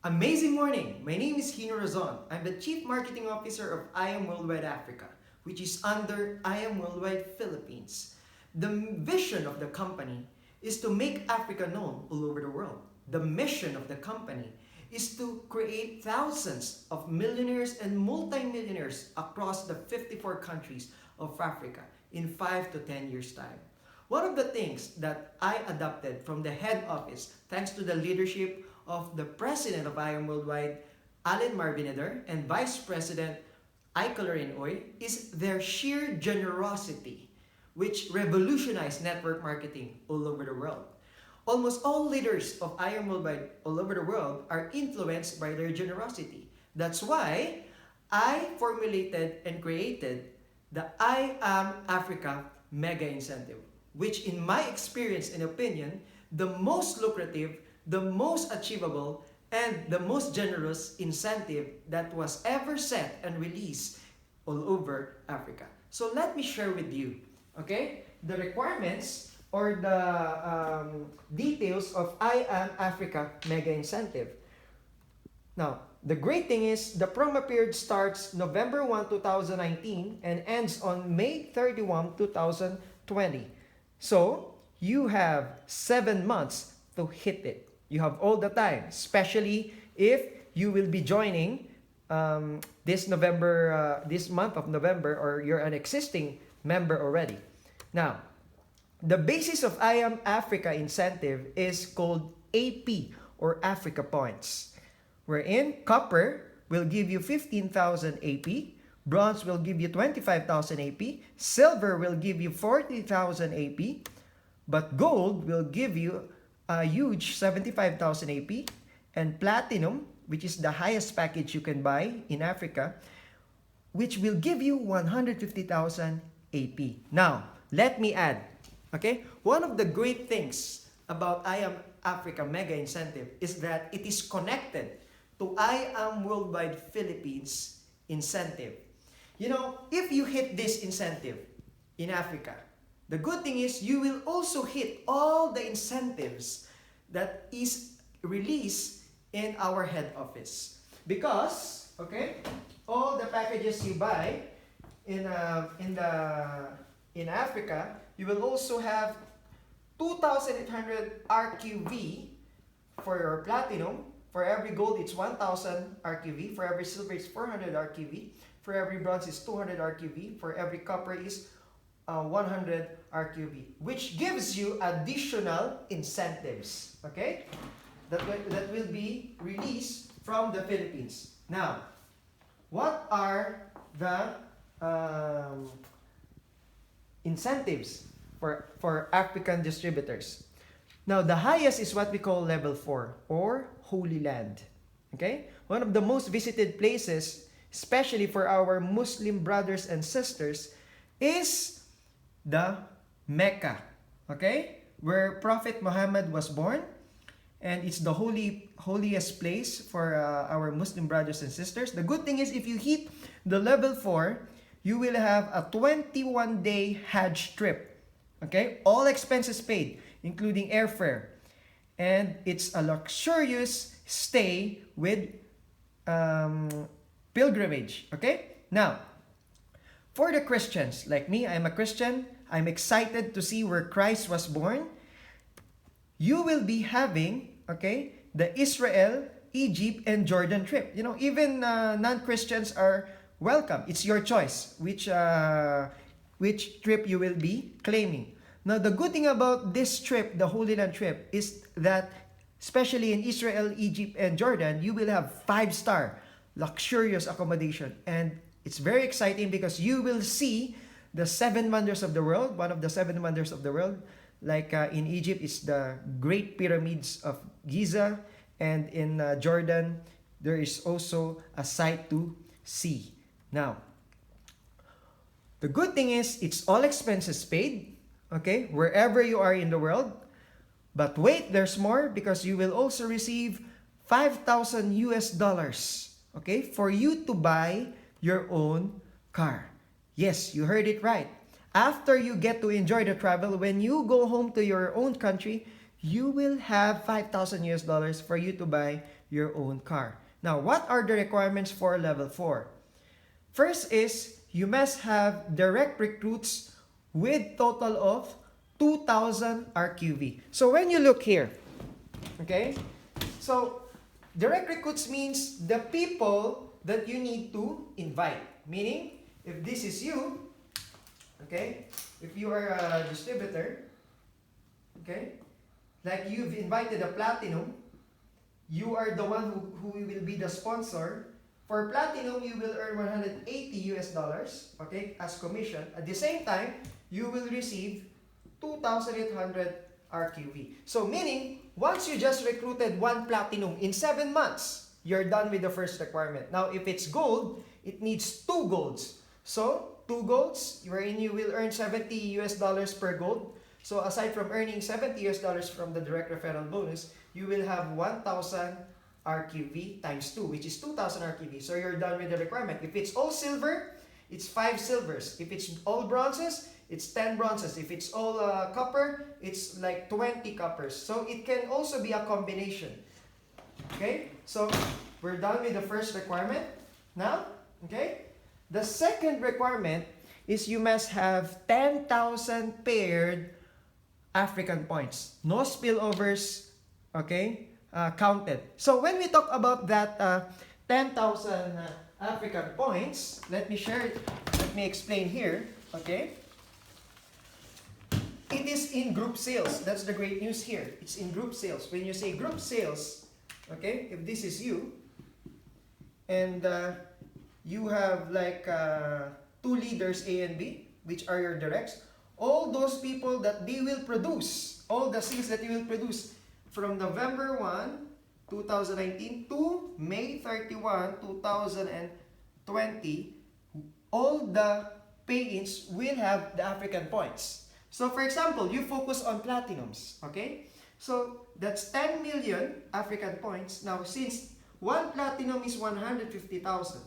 Amazing morning! My name is Hino Razon. I'm the Chief Marketing Officer of I Am Worldwide Africa, which is under I Am Worldwide Philippines. The vision of the company is to make Africa known all over the world. The mission of the company is to create thousands of millionaires and multimillionaires across the 54 countries of Africa in 5 to 10 years' time. One of the things that I adopted from the head office, thanks to the leadership of the president of I Am Worldwide, Allen Marvineder, and vice president Ike Lorraine Oy, is their sheer generosity, which revolutionized network marketing all over the world. Almost all leaders of I Am Worldwide all over the world are influenced by their generosity. That's why I formulated and created the I Am Africa Mega Incentive, which in my experience and opinion, the most lucrative, the most achievable, and the most generous incentive that was ever set and released all over Africa. So let me share with you, okay, the requirements or the details of I Am Africa Mega Incentive. Now, the great thing is the promo period starts November 1, 2019 and ends on May 31, 2020. So, you have 7 months to hit it. You have all the time, especially if you will be joining this month of November, or you're an existing member already. Now, the basis of I Am Africa incentive is called AP, or Africa Points, wherein copper will give you 15,000 AP, bronze will give you 25,000 AP, silver will give you 40,000 AP, but gold will give you a huge 75,000 AP, and platinum, which is the highest package you can buy in Africa, which will give you 150,000 AP. Now, let me add, okay? One of the great things about I Am Africa Mega Incentive is that it is connected to I Am Worldwide Philippines incentive. You know, if you hit this incentive in Africa, the good thing is you will also hit all the incentives that is released in our head office. Because, okay, all the packages you buy in Africa, you will also have 2,800 RQV for your platinum. For every gold, it's 1,000 RQV. For every silver, it's 400 RQV. For every bronze, it's 200 RQV. For every copper, is 100 RQV, which gives you additional incentives, okay, that will be released from the Philippines. Now, what are the incentives for African distributors? Now, the highest is what we call level 4, or Holy Land. Okay? One of the most visited places, especially for our Muslim brothers and sisters, is the Mecca. Okay? Where Prophet Muhammad was born. And it's the holiest place for our Muslim brothers and sisters. The good thing is, if you hit the level 4, you will have a 21-day Hajj trip. Okay? All expenses paid, including airfare. And it's a luxurious stay with pilgrimage. Okay? Now, for the Christians, like me, I'm a Christian. I'm excited to see where Christ was born. You will be having, okay, the Israel, Egypt, and Jordan trip. You know, even non-Christians are welcome. It's your choice which trip you will be claiming. Now, the good thing about this trip, the Holy Land trip, is that especially in Israel, Egypt, and Jordan, you will have 5-star luxurious accommodation. And it's very exciting because you will see the 7 wonders of the world, one of the 7 wonders of the world. Like in Egypt, it's the Great Pyramids of Giza. And in Jordan, there is also a sight to see. Now, the good thing is, it's all expenses paid, okay, wherever you are in the world. But wait, there's more, because you will also receive $5,000 US, okay, for you to buy your own car. Yes, you heard it right. After you get to enjoy the travel, when you go home to your own country, you will have $5,000 US for you to buy your own car. Now, what are the requirements for level 4? First is you must have direct recruits with total of 2,000 RQV. So when you look here, okay, so direct recruits means the people that you need to invite. Meaning, if this is you, okay, if you are a distributor, okay, like you've invited a platinum, you are the one who will be the sponsor. For platinum, you will earn 180 US dollars, okay, as commission. At the same time, you will receive 2,800 RQV. So meaning, once you just recruited one platinum in 7 months, you're done with the first requirement. Now, if it's gold, it needs 2 golds. So, 2 golds, wherein you will earn 70 US dollars per gold. So, aside from earning 70 US dollars from the direct referral bonus, you will have 1,000 RQV times 2, which is 2,000 RQV. So, you're done with the requirement. If it's all silver, it's 5 silvers. If it's all bronzes, it's 10 bronzes. If it's all copper, it's like 20 coppers. So, it can also be a combination. Okay? So, we're done with the first requirement. Now, okay? The second requirement is you must have 10,000 paired African points. No spillovers, okay, counted. So when we talk about that 10,000 African points, let me explain here, okay? It is in group sales. That's the great news here. It's in group sales. When you say group sales, okay, if this is you, and you have like 2 leaders A and B, which are your directs, all those people that they will produce, all the sales that you will produce from November 1, 2019 to May 31, 2020, all the pay-ins will have the African points. So for example, you focus on platinums, okay? So that's 10 million African points. Now since one platinum is 150,000,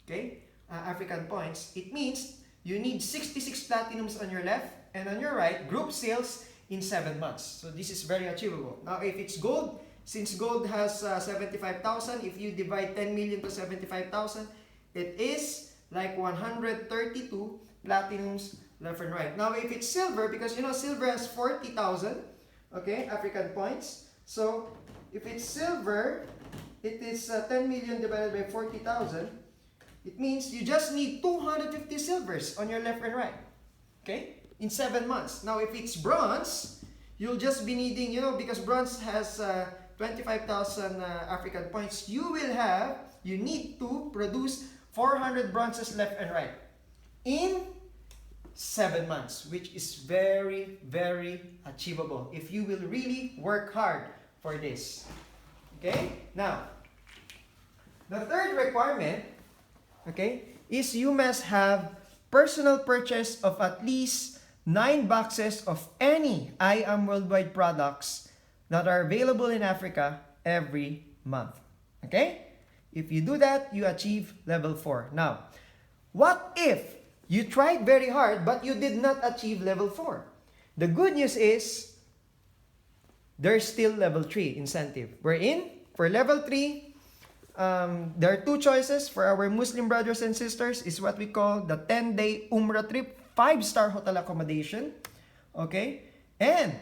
okay, African points, it means you need 66 platinums on your left and on your right, group sales in 7 months. So this is very achievable. Now if it's gold, since gold has 75,000, if you divide 10 million to 75,000, it is like 132 platinums left and right. Now if it's silver, because you know silver has 40,000, okay, African points. So if it's silver, it is 10 million divided by 40,000. It means you just need 250 silvers on your left and right, okay, in 7 months. Now if it's bronze, you'll just be needing, you know, because bronze has 25,000 African points, you need to produce 400 bronzes left and right in 7 months, which is very, very achievable if you will really work hard for this. Okay? Now, the third requirement, okay, is you must have personal purchase of at least 9 boxes of any I Am Worldwide products that are available in Africa every month. Okay? If you do that, you achieve level 4. Now, what if you tried very hard but you did not achieve level 4? The good news is there's still level 3 incentive. Wherein, for level 3, there are 2 choices for our Muslim brothers and sisters. Is what we call the 10-day Umrah trip, 5-star hotel accommodation. Okay? And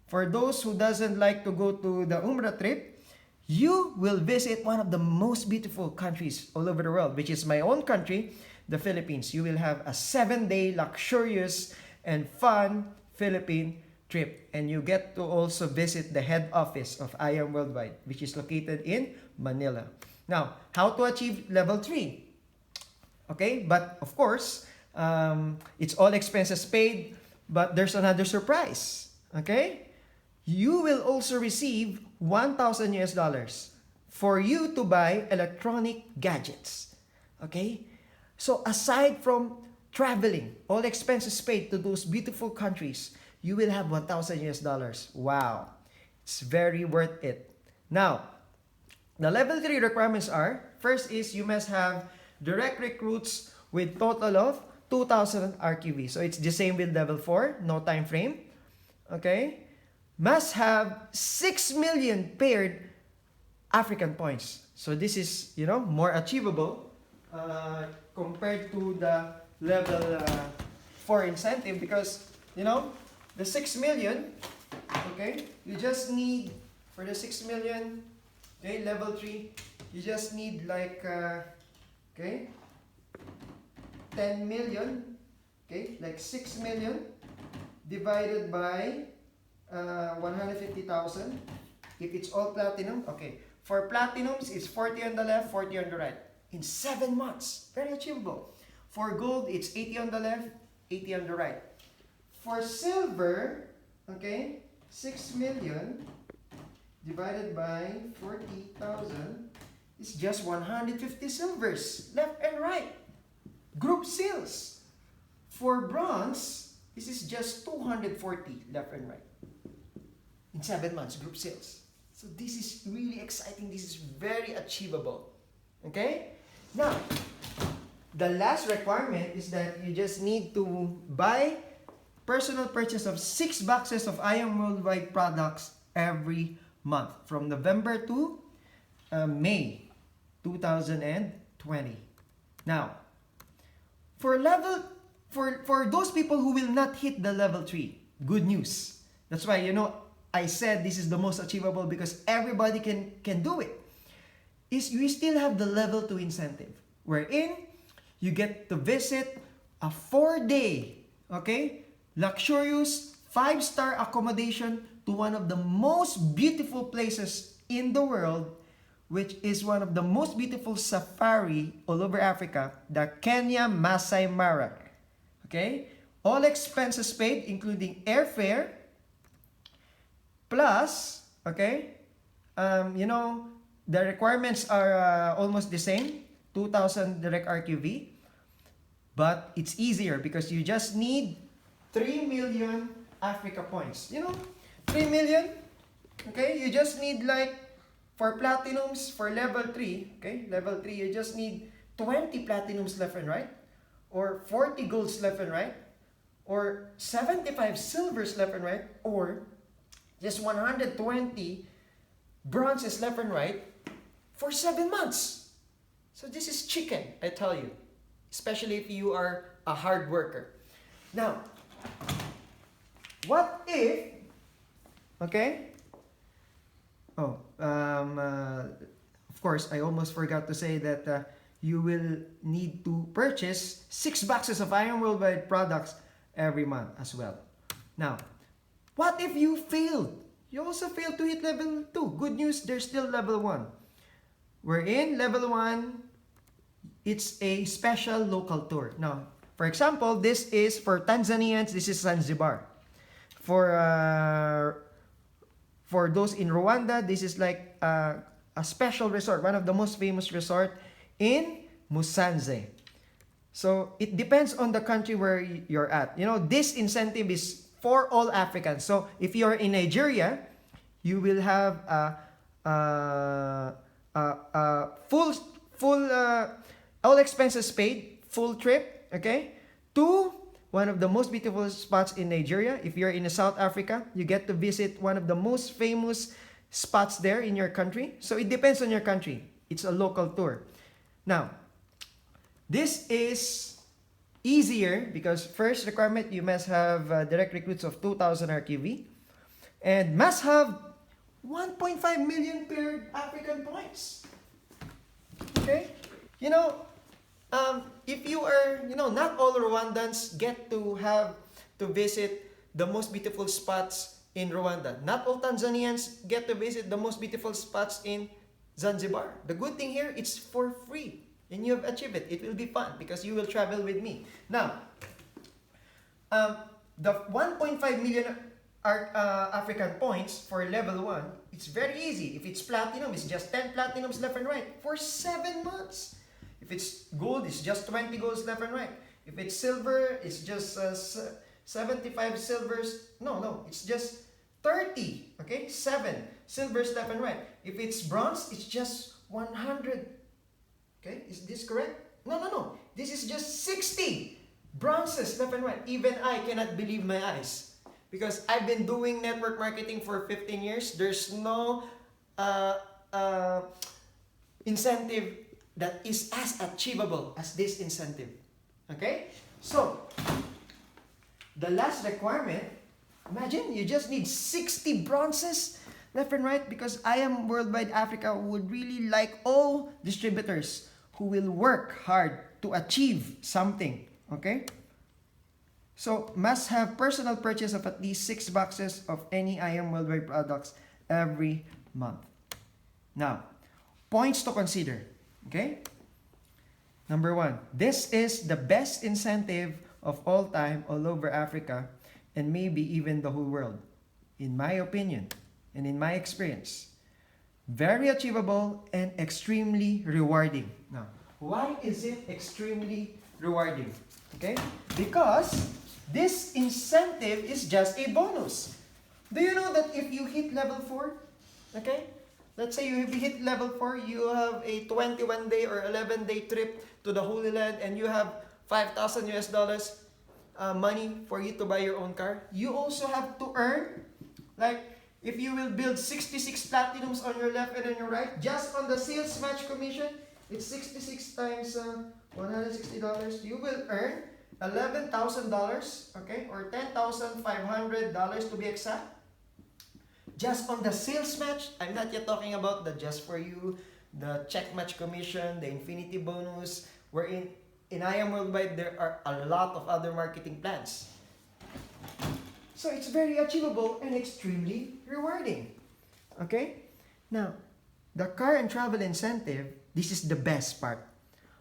for those who doesn't like to go to the Umrah trip, you will visit one of the most beautiful countries all over the world, which is my own country, the Philippines. You will have a 7-day luxurious and fun Philippine trip. And you get to also visit the head office of I Am Worldwide, which is located in Manila. Now, how to achieve level 3? Okay, but of course, it's all expenses paid, but there's another surprise. Okay? You will also receive 1,000 US dollars for you to buy electronic gadgets. Okay? So aside from traveling, all expenses paid to those beautiful countries, you will have 1,000 US dollars. Wow. It's very worth it. Now, the level 3 requirements are, first is you must have direct recruits with total of 2,000 RQV. So it's the same with level 4, no time frame. Okay? Must have 6 million paired African points. So this is, more achievable compared to the level 4 incentive because, the 6 million, okay, you just need, for the 6 million, okay, level 3, you just need like, okay, 10 million, okay, like 6 million divided by 150,000. If it's all platinum, okay. For platinums, it's 40 on the left, 40 on the right. In 7 months, very achievable. For gold, it's 80 on the left, 80 on the right. For silver, okay, 6 million divided by 40,000 is just 150 silvers, left and right. Group sales. For bronze, this is just 240 left and right. In 7 months, group sales. So this is really exciting. This is very achievable. Okay? Now, the last requirement is that you just need to buy personal purchase of 6 boxes of I Am Worldwide products every month from November to May 2020. Now, for those people who will not hit the level 3, good news. That's why, I said this is the most achievable because everybody can do it. Is you still have the level 2 incentive, wherein you get to visit a 4-day, okay, luxurious 5-star accommodation to one of the most beautiful places in the world, which is one of the most beautiful safari all over Africa, the Kenya Masai Mara. Okay? All expenses paid, including airfare, plus, okay, the requirements are almost the same, 2,000 direct RQV, but it's easier because you just need 3 million Africa points. 3 million, okay, you just need like, for platinums, for level 3, okay, level 3, you just need 20 platinums left and right, or 40 golds left and right, or 75 silvers left and right, or just 120 bronzes left and right for 7 months. So this is chicken, I tell you, especially if you are a hard worker. Now, what if, okay, of course, I almost forgot to say that you will need to purchase 6 boxes of I Am Worldwide products every month as well. Now, what if you failed? You also failed to hit level 2. Good news, there's still level 1. We're in level 1. It's a special local tour. Now, for example, this is for Tanzanians, this is Zanzibar. For those in Rwanda, this is like a special resort, one of the most famous resort in Musanze. So it depends on the country where you're at. This incentive is for all Africans. So if you're in Nigeria, you will have full all expenses paid, full trip, okay, to one of the most beautiful spots in Nigeria. If you're in South Africa, you get to visit one of the most famous spots there in your country. So it depends on your country. It's a local tour. Now, this is easier because first requirement, you must have direct recruits of 2,000 RQV and must have 1.5 million paired African points. Okay? If you are, not all Rwandans get to visit the most beautiful spots in Rwanda. Not all Tanzanians get to visit the most beautiful spots in Zanzibar. The good thing here, it's for free. And you have achieved it. It will be fun because you will travel with me. Now, the 1.5 million African points for level 1, it's very easy. If it's platinum, it's just 10 platinums left and right for 7 months. If it's gold, it's just 20 golds left and right. If it's silver, it's just 75 silvers. No, it's just 30, okay? 7 silvers left and right. If it's bronze, it's just 100. Okay, is this correct? No. This is just 60 bronzes left and right. Even I cannot believe my eyes. Because I've been doing network marketing for 15 years. There's no incentive that is as achievable as this incentive. Okay? So, the last requirement, imagine you just need 60 bronzes left and right, because I Am Worldwide Africa would really like all distributors who will work hard to achieve something. Okay? So, must have personal purchase of at least 6 boxes of any I Am Worldwide products every month. Now, points to consider. Okay? Number 1, this is the best incentive of all time all over Africa and maybe even the whole world, in my opinion and in my experience. Very achievable and extremely rewarding. Now, why is it extremely rewarding? Okay? Because this incentive is just a bonus. Do you know that if you hit level 4, okay? Let's say you hit level 4, you have a 21-day or 11-day trip to the Holy Land and you have 5,000 US dollars money for you to buy your own car. You also have to earn, like, if you will build 66 platinums on your left and on your right, just on the sales match commission, it's 66 times $160. You will earn $11,000, okay, or $10,500 to be exact. Just on the sales match. I'm not yet talking about the just for you, the check match commission, the infinity bonus. In I Am Worldwide, there are a lot of other marketing plans. So it's very achievable and extremely rewarding. Okay? Now, the car and travel incentive, this is the best part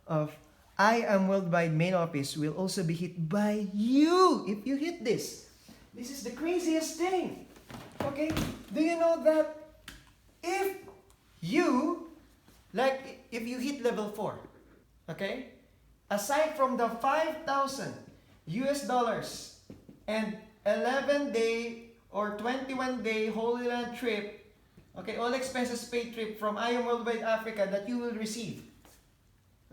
of I Am Worldwide main office, will also be hit by you if you hit this. This is the craziest thing. Okay? Do you know that if you hit level 4, okay? Aside from the 5,000 US dollars and 11-day or 21-day Holy Land trip, okay, all expenses paid trip from I Am Worldwide Africa that you will receive.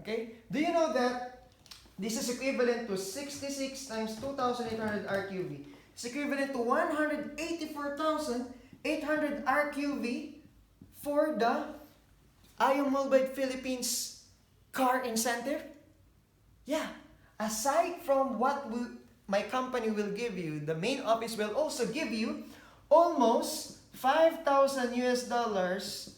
Okay? Do you know that this is equivalent to 66 times 2,800 RQV? It's equivalent to 184,800 RQV for the I Am Worldwide Philippines car incentive? Yeah. Aside from what my company will give you, the main office will also give you almost 5,000 US dollars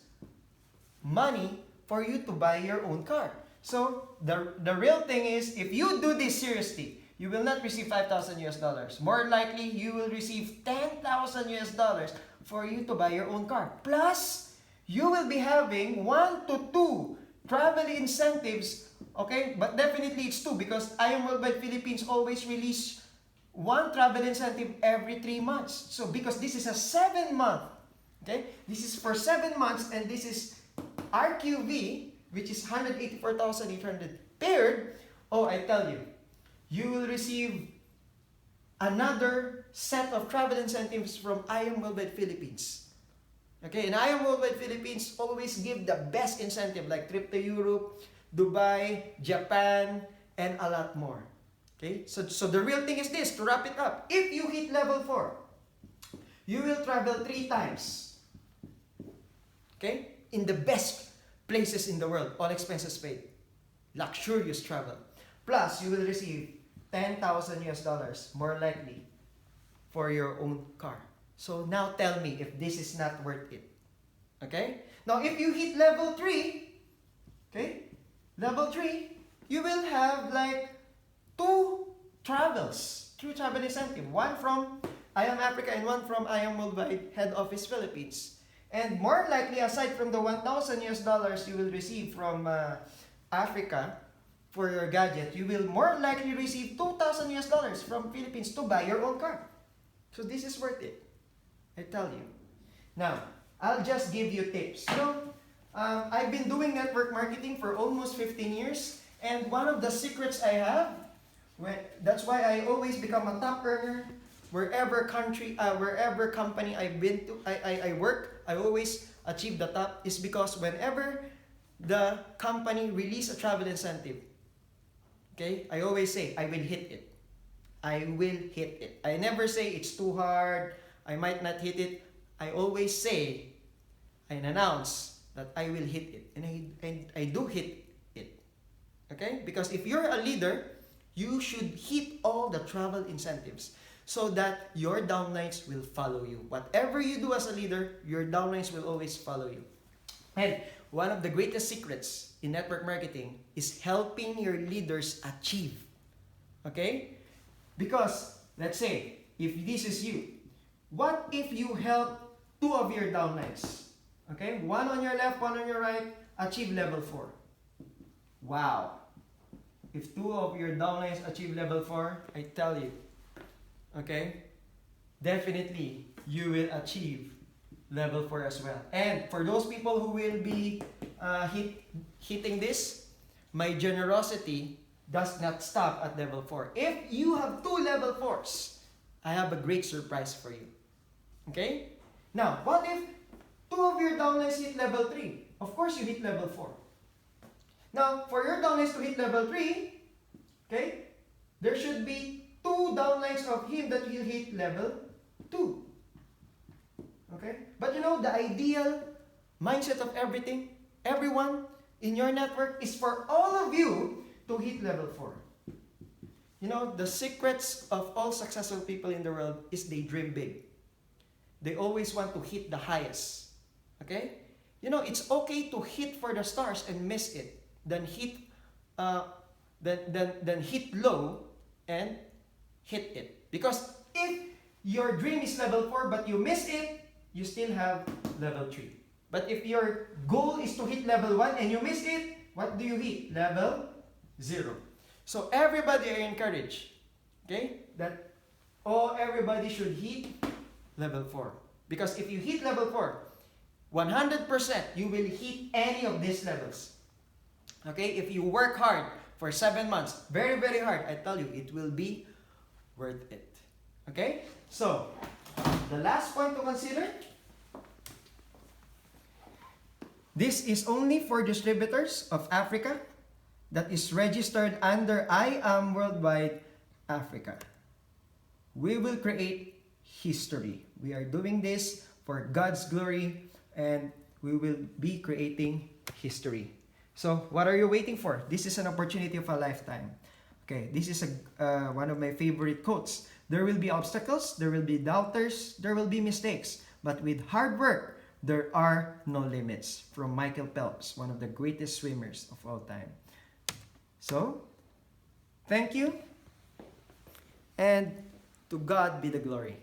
money for you to buy your own car. So the real thing is, if you do this seriously, you will not receive 5,000 US dollars. More likely, you will receive 10,000 US dollars for you to buy your own car. Plus, you will be having 1 to 2 travel incentives, okay? But definitely it's 2 because I Am Worldwide Philippines always release 1 travel incentive every 3 months. So because this is a 7-month, okay? This is for 7 months and this is RQV, which is 184,800 paired. Oh, I tell you, you will receive another set of travel incentives from I Am Worldwide Philippines. Okay, and I Am Worldwide Philippines always give the best incentive, like trip to Europe, Dubai, Japan, and a lot more. Okay, so the real thing is this, to wrap it up. If you hit level 4, you will travel 3 times. Okay, in the best places in the world, all expenses paid. Luxurious travel. Plus, you will receive 10,000 US dollars, more likely, for your own car. So now tell me if this is not worth it. Okay? Now, if you hit level 3, okay? Level 3, you will have like 2 travels, 2 travel incentive. One from I Am Africa and one from I Am Worldwide Head Office Philippines. And more likely, aside from the 1,000 US dollars you will receive from Africa, for your gadget, you will more likely receive 2,000 US dollars from Philippines to buy your own car. So this is worth it, I tell you. Now, I'll just give you tips. I've been doing network marketing for almost 15 years, and one of the secrets I have, that's why I always become a top earner wherever company I've been to, I work, I always achieve the top, is because whenever the company release a travel incentive, okay, I always say, I will hit it. I will hit it. I never say it's too hard, I might not hit it. I always say and announce that I will hit it. And I do hit it. Okay? Because if you're a leader, you should hit all the travel incentives so that your downlines will follow you. Whatever you do as a leader, your downlines will always follow you. And one of the greatest secrets in network marketing is helping your leaders achieve. Okay? Because, let's say, if this is you, what if you help 2 of your downlines? Okay? 1 on your left, 1 on your right, achieve level 4. Wow. If 2 of your downlines achieve level 4, I tell you, okay, definitely you will achieve level 4 as well. And for those people who will be hitting this, my generosity does not stop at level 4. If you have 2 level 4s, I have a great surprise for you. Okay? Now, what if 2 of your downlines hit level 3? Of course, you hit level 4. Now, for your downlines to hit level 3, okay, there should be 2 downlines of him that will hit level 2. Okay? But you know, the ideal mindset of everyone in your network is for all of you to hit level 4. You know, the secrets of all successful people in the world is they dream big. They always want to hit the highest. Okay? You know, it's okay to hit for the stars and miss it, than hit hit low and hit it. Because if your dream is level 4 but you miss it, you still have level 3. But if your goal is to hit level 1 and you miss it, what do you hit? Level 0. So everybody I encourage, okay, that everybody should hit level 4. Because if you hit level 4, 100% you will hit any of these levels. Okay, if you work hard for 7 months, very, very hard, I tell you, it will be worth it. Okay, so the last point to consider, this is only for distributors of Africa that is registered under I Am Worldwide Africa. We will create history. We are doing this for God's glory, and we will be creating history. So what are you waiting for? This is an opportunity of a lifetime. Okay, this is one of my favorite quotes. There will be obstacles, there will be doubters, there will be mistakes, but with hard work, there are no limits. From Michael Phelps, one of the greatest swimmers of all time. So, thank you, and to God be the glory.